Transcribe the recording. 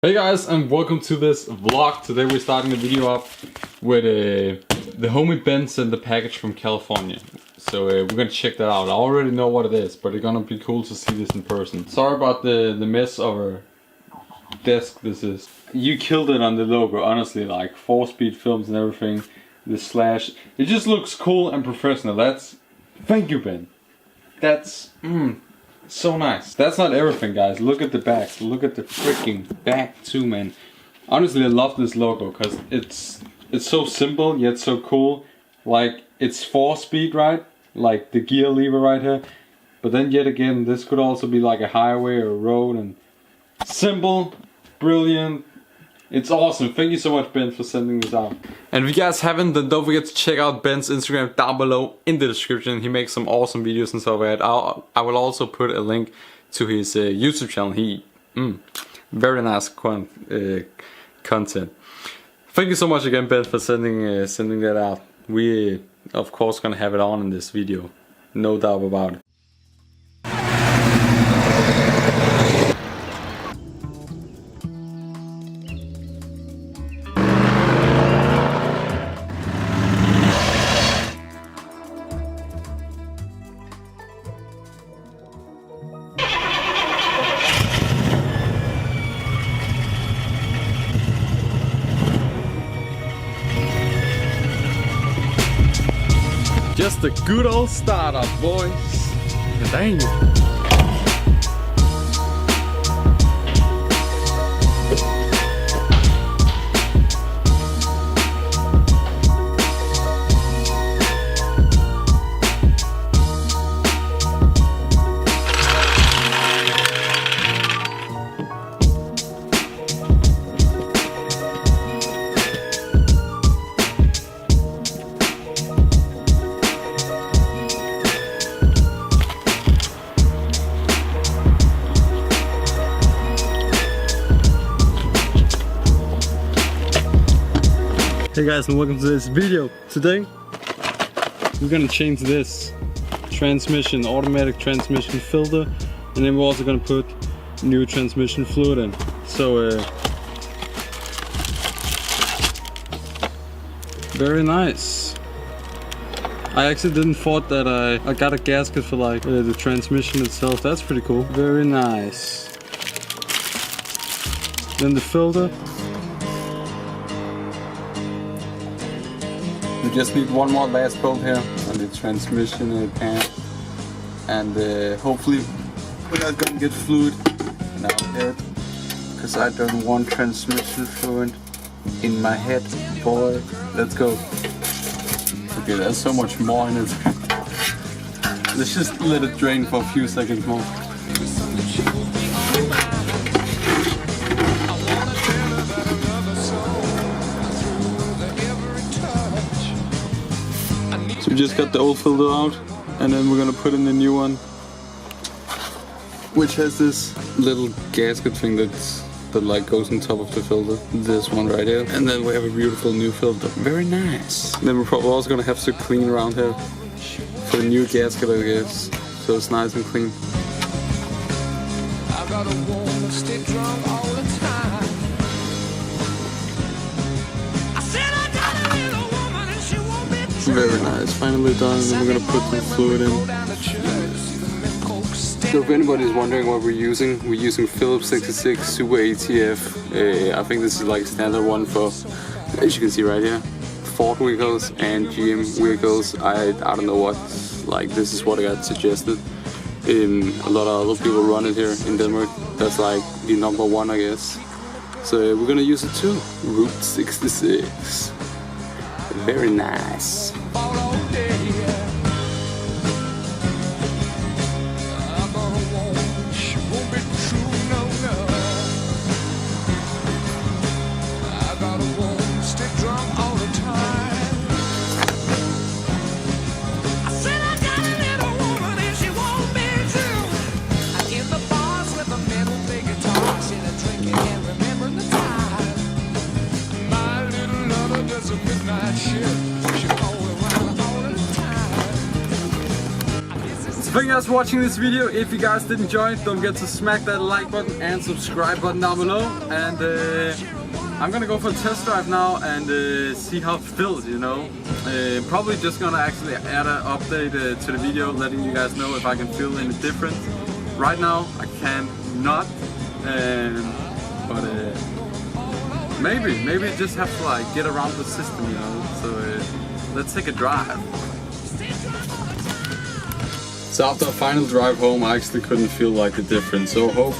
Hey guys, and welcome to this vlog. Today we're starting the video up with the homie Ben sent the package from California. So we're gonna check that out. I already know what it is, but it's gonna be cool to see this in person. Sorry about the mess of our desk this is. You killed it on the logo, honestly, like 4-speed films and everything. The slash, it just looks cool and professional. Thank you, Ben. That's, so nice. That's not everything, guys. Look at the back. Look at the freaking back too, man. Honestly, I love this logo because it's so simple yet so cool. Like, it's 4-speed, right? Like the gear lever right here. But then yet again, this could also be like a highway or a road. And simple, brilliant. It's awesome. Thank you so much, Ben, for sending this out. And if you guys haven't, then don't forget to check out Ben's Instagram down below in the description. He makes some awesome videos and stuff like that. I will also put a link to his YouTube channel. Very nice content. Thank you so much again, Ben, for sending that out. We of course gonna have it on in this video, no doubt about it. Just a good old startup, boys. Dang. Hey guys, and welcome to this video. Today we're gonna change this transmission, automatic transmission filter, and then we're also gonna put new transmission fluid in. So very nice. I actually didn't thought that I got a gasket for like the transmission itself. That's pretty cool. Very nice. Then the filter. We just need one more last bolt here on the transmission pan, and hopefully we're not gonna get fluid in our head, because I don't want transmission fluid in my head, boy. Let's go. Okay, there's so much more in it. Let's just let it drain for a few seconds more. So we just got the old filter out, and then we're gonna put in the new one, which has this little gasket thing that like goes on top of the filter. This one right here, and then we have a beautiful new filter. Very nice. Then we're probably also gonna have to clean around here for the new gasket, I guess, so it's nice and clean. Very nice, finally done, and then we're gonna put some fluid in. So if anybody's wondering what we're using Phillips 66 Super ATF. I think this is like a standard one for, as you can see right here, Ford vehicles and GM vehicles. I don't know what, like this is what I got suggested. A lot of other people run it here in Denmark. That's like the #1, I guess. So we're gonna use it too. Route 66. Very nice. thank you guys for watching this video. If you guys did enjoy it, don't forget to smack that like button and subscribe button down below. And I'm gonna go for a test drive now and see how it feels, you know. Probably just gonna actually add an update to the video, letting you guys know if I can feel any difference. Right now I can not, but maybe just have to like get around the system, you know. So let's take a drive. So after a final drive home, I actually couldn't feel like the difference. So hope